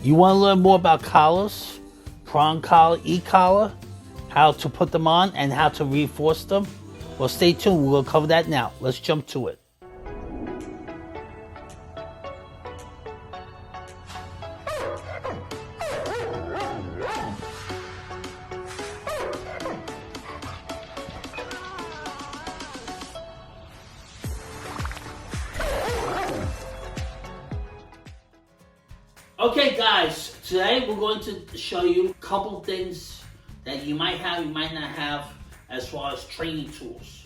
You want to learn more about collars, prong collar, e-collar, how to put them on and how to reinforce them? Well, stay tuned. We'll cover that now. Let's jump to it. Okay guys, today we're going to show you a couple things that you might have, you might not have as far as training tools.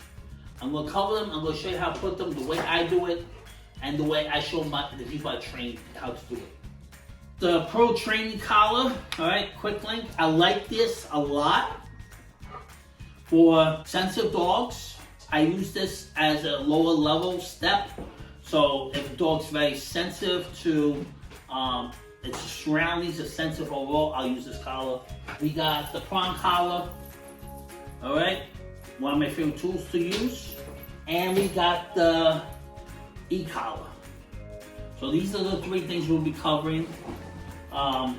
I'm going to cover them, I'm going to show you how to put them, the way I do it, and the way I show the people I train how to do it. The Pro Training Collar, alright, quick link. I like this a lot for sensitive dogs. I use this as a lower level step. So if the dog's very sensitive to its surroundings, is sensitive overall, I'll use this collar. We got the prong collar, all right, one of my favorite tools to use. And we got the e-collar. So these are the three things we'll be covering. I'm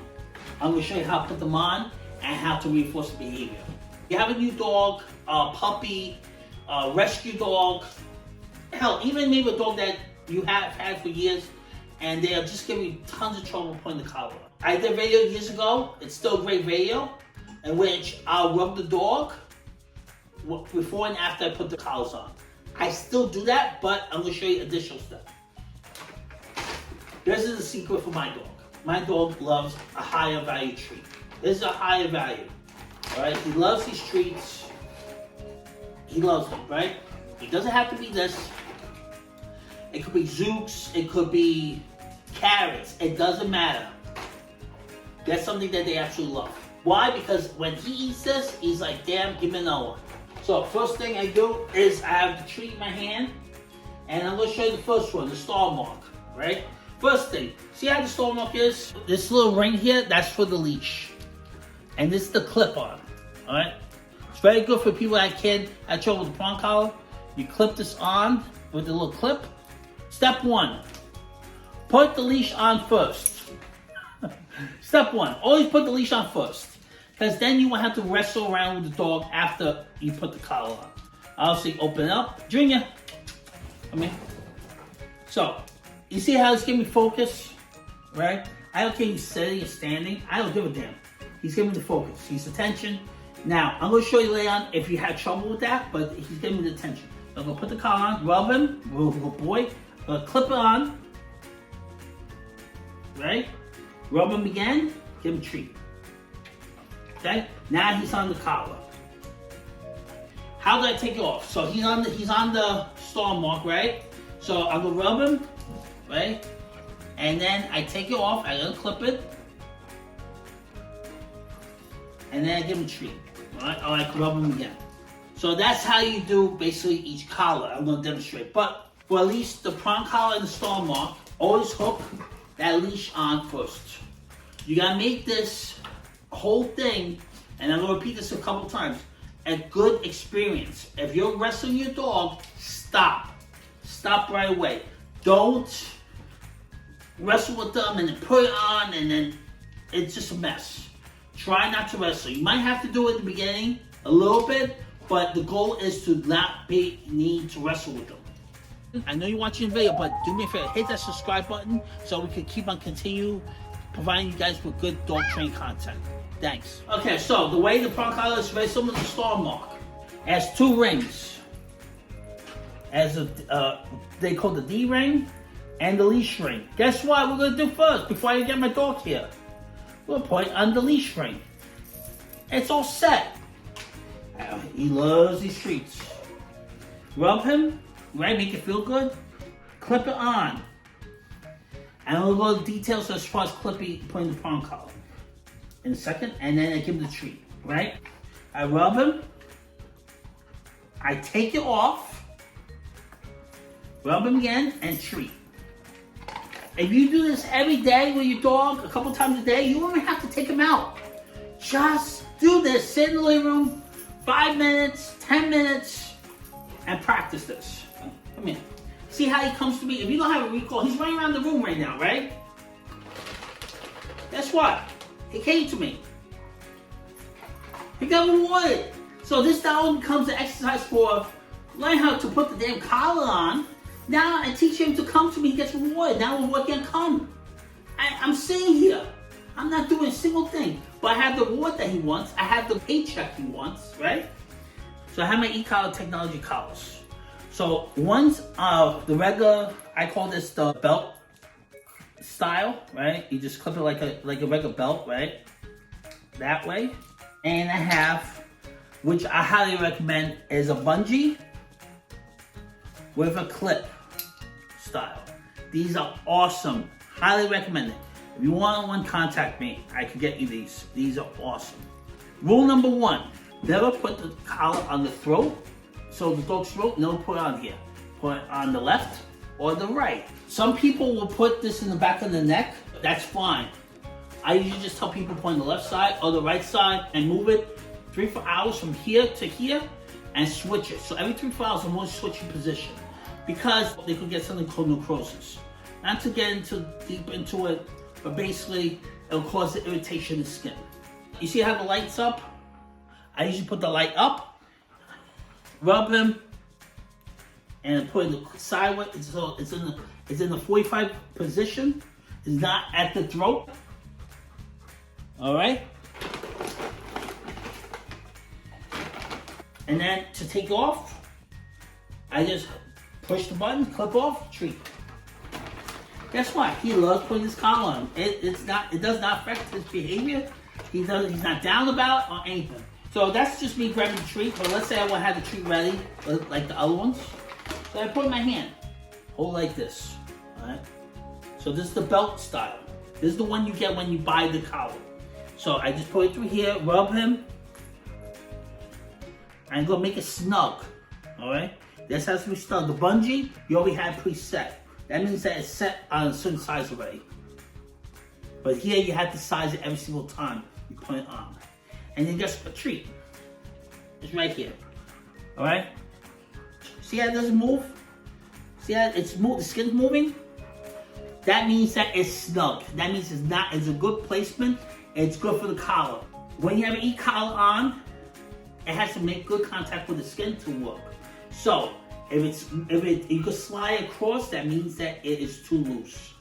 gonna show you how to put them on and how to reinforce the behavior. If you have a new dog, a puppy, a rescue dog, hell, even maybe a dog that you have had for years, and they are just giving you tons of trouble putting the collar on. I did a video years ago, it's still a great video, in which I'll rub the dog before and after I put the collars on. I still do that, but I'm gonna show you additional steps. This is the secret for my dog. My dog loves a higher value treat. This is a higher value, all right? He loves these treats. He loves them, right? It doesn't have to be this. It could be Zooks, it could be carrots, it doesn't matter. That's something that they absolutely love. Why? Because when he eats this, he's like, damn, give me another one. So first thing I do is I have the treat in my hand, and I'm gonna show you the first one, the Starmark, right? First thing, see how the Starmark is? This little ring here, that's for the leash. And this is the clip on, all right? It's very good for people that can't have trouble with the prong collar. You clip this on with the little clip. Step one, put the leash on first. Step one, always put the leash on first, because then you won't have to wrestle around with the dog after you put the collar on. Obviously, open it up. Junior, come here. So, you see how it's giving me focus, right? I don't care if he's sitting or standing. I don't give a damn. He's giving me the focus. He's attention. Now, I'm going to show you later on if you had trouble with that, but he's giving me the attention. I'm going to put the collar on, rub him, good boy. Clip it on, right? Rub him again, give him a treat. Okay? Now he's on the collar. How do I take it off? So he's on the Starmark, right? So I'm gonna rub him, right? And then I take it off, I unclip it. And then I give him a treat. Alright? Or I can rub him again. So that's how you do basically each collar. I'm gonna demonstrate. But for at least the prong collar and the Starmark, always hook that leash on first. You gotta make this whole thing, and I'm gonna repeat this a couple times, a good experience. If you're wrestling your dog, stop. Stop right away. Don't wrestle with them and then put it on and then it's just a mess. Try not to wrestle. You might have to do it in the beginning a little bit, but the goal is to not need to wrestle with them. I know you're watching the video, but do me a favor, hit that subscribe button so we can keep on continue providing you guys with good dog training content. Thanks. Okay, so the way the prong collar is very similar to the Starmark. It has two rings. As they call the D ring and the leash ring. Guess what we're gonna do first before I get my dog here? We'll put it on the leash ring. It's all set. He loves these treats. Rub him. Right, make it feel good. Clip it on. And I'll go into details as far as putting the prong collar in a second, and then I give him the treat, right? I rub him. I take it off. Rub him again, and treat. If you do this every day with your dog, a couple times a day, you don't even have to take him out. Just do this. Sit in the living room, 5 minutes, 10 minutes, and practice this. Come here. See how he comes to me? If you don't have a recall, he's running around the room right now, right? Guess what? He came to me. He got rewarded. So this now only becomes an exercise for learn how to put the damn collar on. Now I teach him to come to me, he gets rewarded. Now we're working on come. I'm sitting here. I'm not doing a single thing. But I have the reward that he wants. I have the paycheck he wants, right? So I have my e-collar technology collars. So one's the regular, I call this the belt style, right? You just clip it like a regular belt, right? That way. And I have, which I highly recommend, is a bungee with a clip style. These are awesome. Highly recommend it. If you want, contact me. I can get you these. These are awesome. Rule number 1, never put the collar on the throat. So the dog's throat, never put it on here. Put it on the left or the right. Some people will put this in the back of the neck. That's fine. I usually just tell people put on the left side or the right side and move it 3-4 hours from here to here and switch it. So every 3-4 hours, I'm always switching position because they could get something called necrosis. Not to get deep into it, but basically it'll cause the irritation in the skin. You see how the light's up? I usually put the light up, rub him, and put it sideways. So it's in the 45 position. It's not at the throat. All right. And then to take off, I just push the button, clip off, treat. Guess what? He loves putting his collar on. It does not affect his behavior. He's not down about it or anything. So that's just me grabbing the treat. But let's say I want to have the treat ready, like the other ones. So I put it in my hand, hold like this. All right. So this is the belt style. This is the one you get when you buy the collar. So I just put it through here, rub him. I'm gonna make it snug. All right. This has to be snug. The bungee you already have preset. That means that it's set on a certain size already. But here you have to size it every single time you put it on. And then just a treat. It's right here. Alright? See how it doesn't move? See how the skin's moving? That means that it's snug. That means it's a good placement. It's good for the collar. When you have an e-collar on, it has to make good contact with the skin to work. So if you could slide across, that means that it is too loose.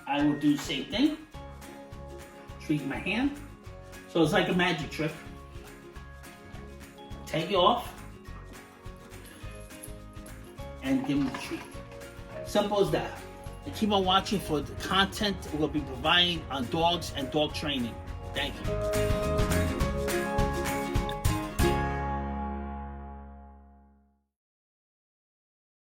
I will do the same thing. Treat my hand. So it's like a magic trick. Take it off and give me the treat. Simple as that. And keep on watching for the content we'll be providing on dogs and dog training. Thank you.